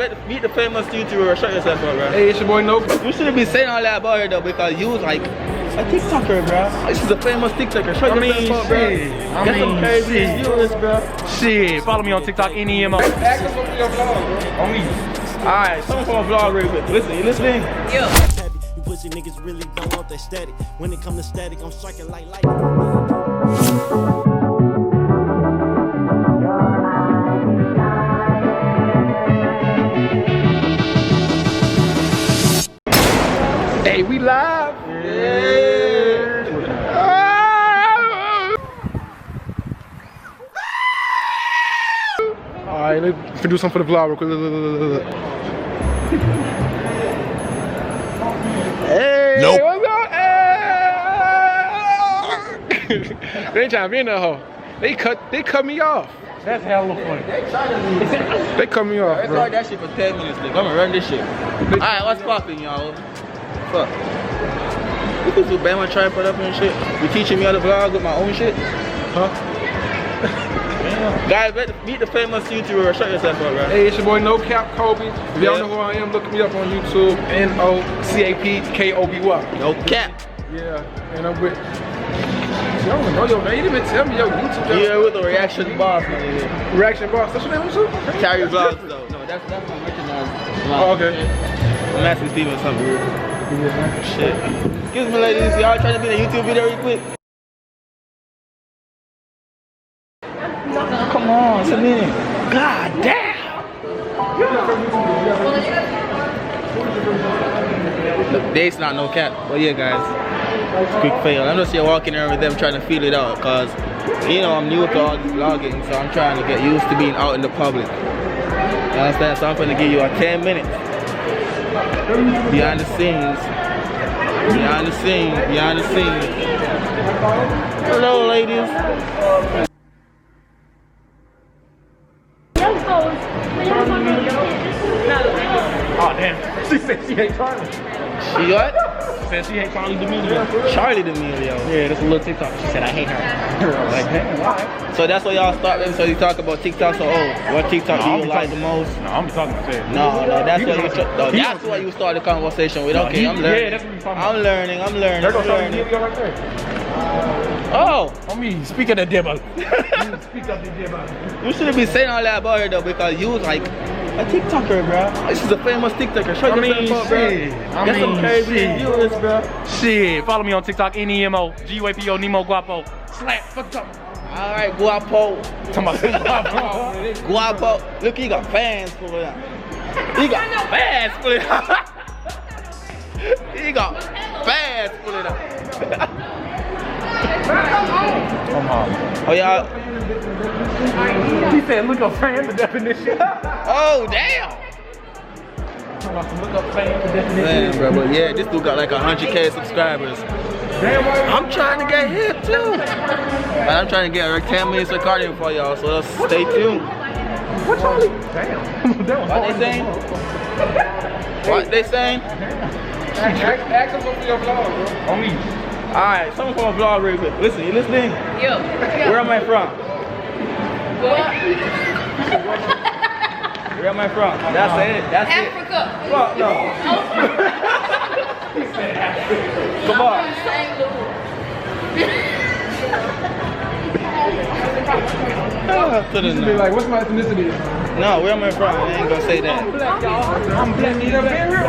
Meet the famous YouTuber. Shut yourself up, bro. Hey, it's your boy No. You shouldn't be saying all that about her though, because you was like a TikToker, bro. She's a famous TikToker. Shut yourself up, bro. Get some crazy viewers, bro. Shit, follow me on TikTok, NEMO. Ask us for your vlog, bro. On me. Alright, something from a vlog real quick. Listen, you listening? Yeah. You pussy niggas really don't want that static. When it come to static, I'm striking like lightning. Hey, we live. Yeah. Alright, let's do something for the vlog real quick. Look. Hey, Nope. what's up? Hey. They ain't trying to be in that hole. They cut me off. That's hella funny. They cut me off, Let's bro. start that shit for 10 minutes, nigga. I'm gonna run this shit. Alright, what's poppin', y'all? Fuck. You can do Bama tripod up and shit. You teaching me how to vlog with my own shit? Huh? Guys, meet the famous YouTuber. Shut yourself up, bro. Hey, it's your boy NoCapKoby. If y'all know who I am, look me up on YouTube. NoCapKoby. No cap. Yeah, and I'm with. Y'all don't know your name. You didn't even tell me your YouTube. Yeah, with the reaction boss, my nigga. Reaction box. That's your name, too? Tyrekevlogs, though. No, that's my merchandise. Oh, okay. I'm asking Steven something weird. Yeah. Shit. Excuse me, ladies. Y'all trying to be in a YouTube video real quick? Come on, it's a minute. God damn. Look, date's not no cap. But yeah, guys. Quick fail. I'm just here walking around with them trying to feel it out, because you know I'm new to all this vlogging, so I'm trying to get used to being out in the public. You understand? So I'm going to give you a 10 minutes behind the scenes. Behind the scenes. Behind the scenes. Hello, ladies. Oh, damn. She said she hate Charlie. She what? She said she hate Charlie D'Amelio. Charlie D'Amelio. Yeah, that's a little TikTok. She said I hate her. Like, damn, why? So that's why y'all start them. So you talk about TikTok. So what TikTok do you like the most? No, I'm talking about that. No, that's why you start the conversation with. Okay, I'm learning. Yeah, that's what you're talking about. I'm learning. There goes Charlie D'Amelio right there. Oh, On me, speak of the demo. Speak of the demo. you shouldn't be saying all that about her though, because you was like a TikToker, bro. She's a famous TikToker. Shut yourself up, bro. Get some crazy viewers, bro. Shit, follow me on TikTok, NEMO, GUAPO, Nemo Guapo. Slap, fuck up. All right, guapo. Talking about Guapo. Guapo. Look, he got fans for that. He got fans for that. He got fans for that. Come on. Oh, y'all. He said, look up fan the definition. Oh, damn. Look up fan the definition. Man, bro, but yeah, this dude got like 100K subscribers. I'm trying to get hit too. And I'm trying to get like 10 minutes of cardio for y'all, so stay tuned. What Charlie? Damn. What they saying? What they saying? Ask him for your vlog, bro. On me. Alright, something from a vlog real quick. Listen, you listening? Yeah. Where am I from? What? Where am I from? That's it. That's Africa. it. Fuck no. Come on. I'm from St. Louis. To the Be like, what's my ethnicity? no, where am I from? I ain't gonna say that. I'm black. You never been here?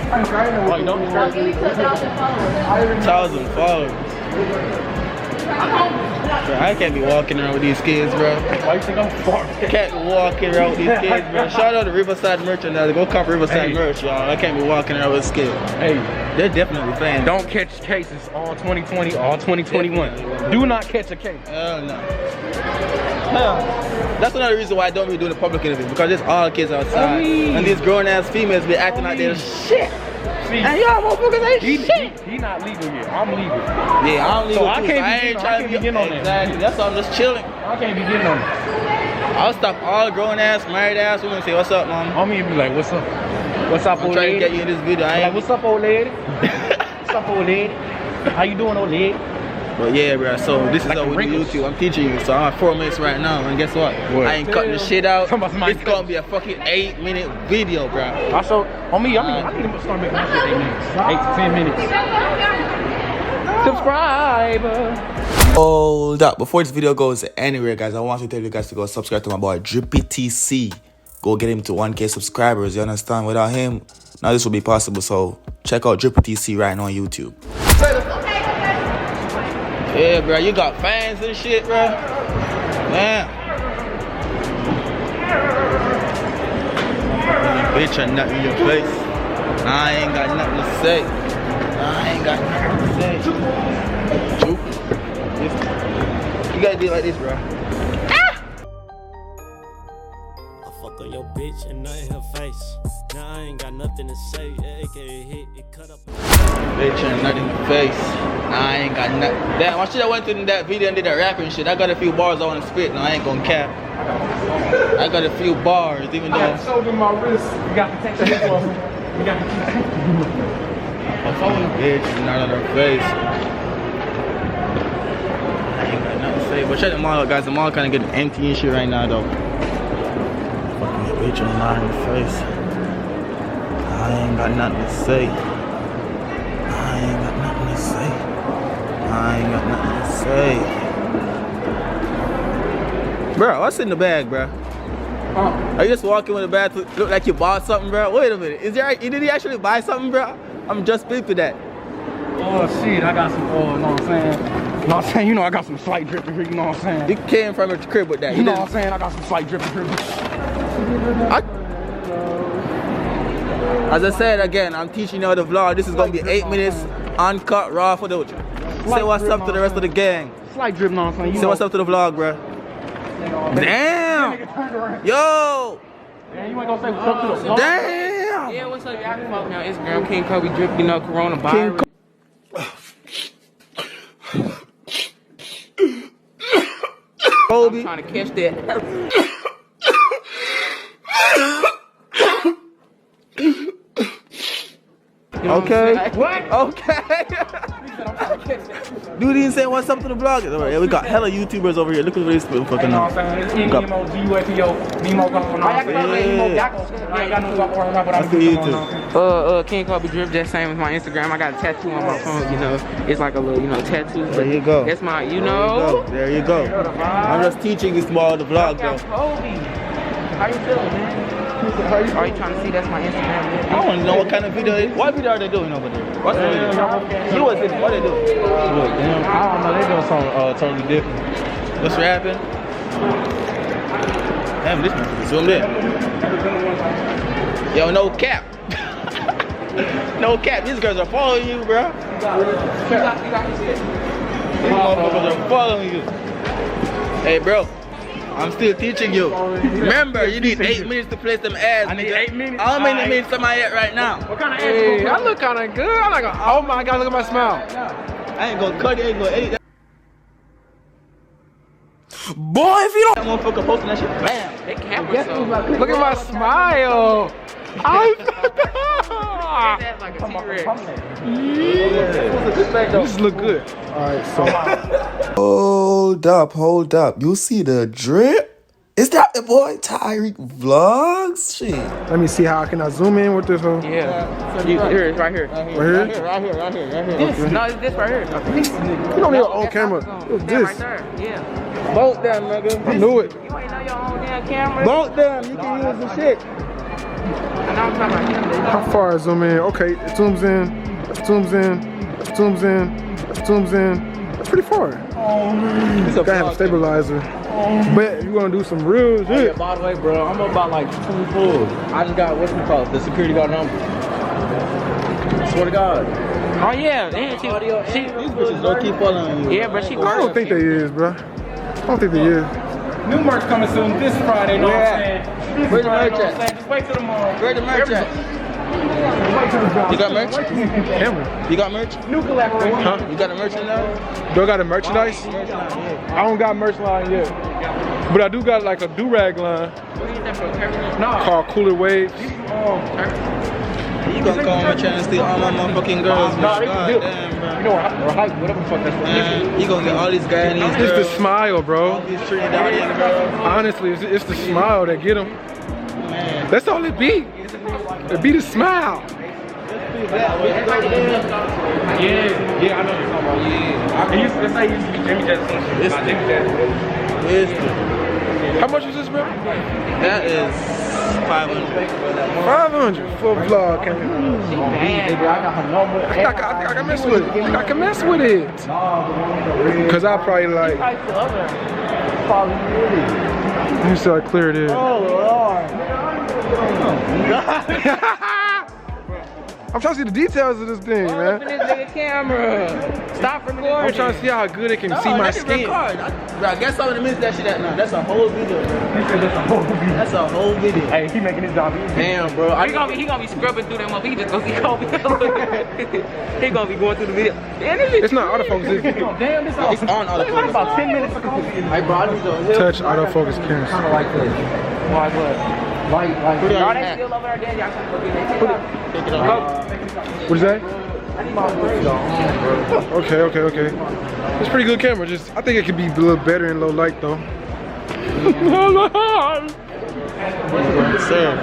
What's wrong with you? Oh, you don't? 1,000 followers. Bro, I can't be walking around with these kids, bro. Why you think I'm far? Can't be walking around with these kids, bro. Shout out to Riverside Merchandise. Go cop Riverside merch, y'all. I can't be walking around with kids. Hey, they're definitely fans. don't catch cases all 2020, all 2021. Do not catch a case. Hell no. Hell. That's another reason why I don't be doing the public interview, because there's all kids outside. And these grown ass females be acting like they're shit. See, and y'all motherfuckers ain't shit. He not legal yet. I'm legal. Yeah, I'm legal. So I too, can't so be ain't trying to getting on that. Exactly. That's why I'm just chilling. I can't be getting on that. I'll stop all grown ass, married ass women and say, what's up, mom? I'm gonna be like, what's up? What's up, I'm old trying lady? to get you in this video. I Like, ain't what's up, old lady? What's up, old lady? How you doing, old lady? But yeah, bro, so this is how we do YouTube. I'm teaching you. So I'm at 4 minutes right now, and guess what? I ain't cutting the shit out. It's gonna be a fucking 8-minute video, bro. Also, on me, I need to start making my shit 8 minutes. 8 to 10 minutes. Subscribe. Hold up. Before this video goes anywhere, guys, I want to tell you guys to go subscribe to my boy Drippy TC. Go get him to 1K subscribers. You understand? Without him, none of this will be possible. So check out Drippy TC right now on YouTube. Yeah, bro, you got fans and shit, bro. Man. Bitch, I'm not in your face. I ain't got nothing to say. I ain't got nothing to say. You gotta do it like this, bro. I fuck on your bitch and not in her face. Now I ain't got nothing to say. AK hit, it cut up. Bitch, and nothing in the face. Nah, I ain't got nothing. Damn, I should have went to that video and did that rapping shit. I got a few bars I want to spit. No, I ain't gonna cap. I got a few bars, even though. I showed him my wrist. You got protection for him. You got protection. Bitch, not on her face. I ain't got nothing to say. But check the mall out, guys. The mall kind of getting empty and shit right now, though. Fucking bitch, and not in her face. I ain't got nothing to say. I ain't got nothing to say. I ain't got nothing to say. Bro, what's in the bag, bro? Are you just walking with a bag to look like you bought something, bro? Wait a minute. Did he actually buy something, bro? I'm just peeping that. Oh shit, I got some, you know what I'm saying? You know what I'm saying? You know I got some slight drip here, you know what I'm saying? He came from your crib with that. You know what I'm saying? I got some slight drip here. As I said again, I'm teaching you how to vlog. This is gonna be 8 minutes, uncut, raw for the. Say what's up to the rest of the gang. Slight drip, know what I'm saying? Say what's up to the vlog, bro. Damn! Yo! Man, you ain't gonna say what's up to the vlog? Damn! Yeah, what's up? Y'all can follow me on Instagram, KingKoby Drip, you know, coronavirus. Kobe. I'm trying to catch that. Okay. What? Okay. Dude didn't say what's up to the vloggers. All right, yeah, we got hella YouTubers over here. Look at this fucking. You know what I'm saying? It's N-E-M-O-G-U-F-E-O. Nemo going on. I ain't got no talk about what I'm doing. KingKoby Drip, just same with my Instagram. I got a tattoo on my phone, you know. It's like a little, you know, tattoo. There you go. That's my, you know. There you go. I'm just teaching you small the vlog though. NoCapKoby. How you feeling, man? Are you trying to see? That's my Instagram. I don't know what kind of video. What video are they doing over there? What's the video? You was in it. What they doing? I don't know. They doing something totally different. What's rapping? Damn, this one zoomed in. Yo, no cap. No cap. These girls are following you, bro. These motherfuckers are following you. Hey, bro. I'm still teaching you. Remember, you need 8 minutes to place them ads. I need 8 minutes? How many minutes am I at right now? What kind of ads? Hey, I look kind of good. I'm like, oh my God, look at my smile. I ain't gonna cut it, I ain't gonna edit that. Boy, if you don't. That motherfucker posting that shit, bam. That camera so. Look at my smile. That's like a T-Rex. This look good. Alright, so. Hold up. You see the drip? Is that the boy Tyrekevlogs? Shit. Let me see how can I zoom in with this one. Yeah. Here, it's right here. Right here? Right here. This, no, it's this right here. You don't need an old camera. It's That this. right there. Yeah. Both them, nigga. I knew it. You ain't know your own damn camera. Both them. You can use the shit. I know I'm talking about you. How far is zoom in? Okay, it zooms in. It zooms in. It zooms in. It zooms in. That's pretty far. Gotta have a stabilizer. But you gonna do some real shit. Yeah, by the way, bro, I'm about like 24. I just got what's it called, the security guard number. Swear to God. Oh yeah, and she These bitches don't keep following you. yeah, but she I don't think they is, bro. I don't think they is. New merch coming soon this Friday, know what I'm saying? Where's the merch Know what I'm at? saying? Just wait till tomorrow. Where the merch at? You got merch? Camera. You got merch? New collector. Huh? You got a merchandise? Do I got a merchandise? I don't got merch line yet. But I do got like a do-rag line called Cooler Waves. You gonna come and try and steal all my motherfucking girls, man. God damn. man. You know, or hype, whatever the fuck that's Man, you gonna get all these Guyanese It's girls. the smile, bro. All these Trinidadian girls. Honestly, it's the smile that get them. Man. That's all it be. It be the smile. Yeah, I know what you're talking about. Yeah. He used to say he used to be Jimmy Jackson. It's Not Jimmy Jackson. How much is this, bro? That is 500. 500 for a vlog. Baby, I got her number. I can mess with it. I can mess with it. Cause I probably like. Let me see how clear it is. Oh, Lord. I'm trying to see the details of this thing, man. Open this nigga camera. Stop recording. I'm trying to see how good it can see my skin. Bro, I guess I'm gonna miss that shit at now. That's a whole video, bro. That's a whole video. Hey, he making his job easy. Damn, bro. He gonna be scrubbing through them up. He just gonna be Kobe. He gonna be going through the video. It's not autofocus, is it? Damn, this It's on autofocus. about 10 minutes for Kobe. Hey, bro, I need to Touch autofocus camera. Kind of like this. Like what? Like, Put it Y'all on they that. still over there, Dad. Y'all trying to go get that. Take it off. What is that? Okay. It's a pretty good camera. Just I think it could be a little better in low light though. Sir.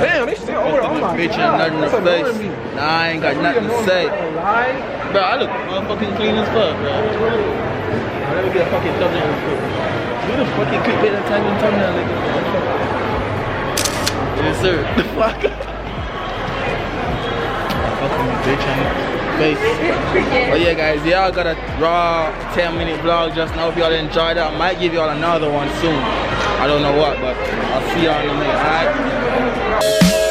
Damn, they still over. Oh my Bitch, ain't god. nothing in the That's annoying face. me. Nah, I ain't got nothing to say. Bro, I look motherfucking clean as fuck, bro. Let me get a fucking thumbnail real quick. Do the fucking clickbait and type in thumbnail, nigga. Yes, sir. The fuck? Fucking bitch ain't face. But yeah, guys, y'all got a raw 10-minute vlog just now. If y'all enjoyed it, I might give y'all another one soon. I don't know what, but I'll see y'all in a minute, alright?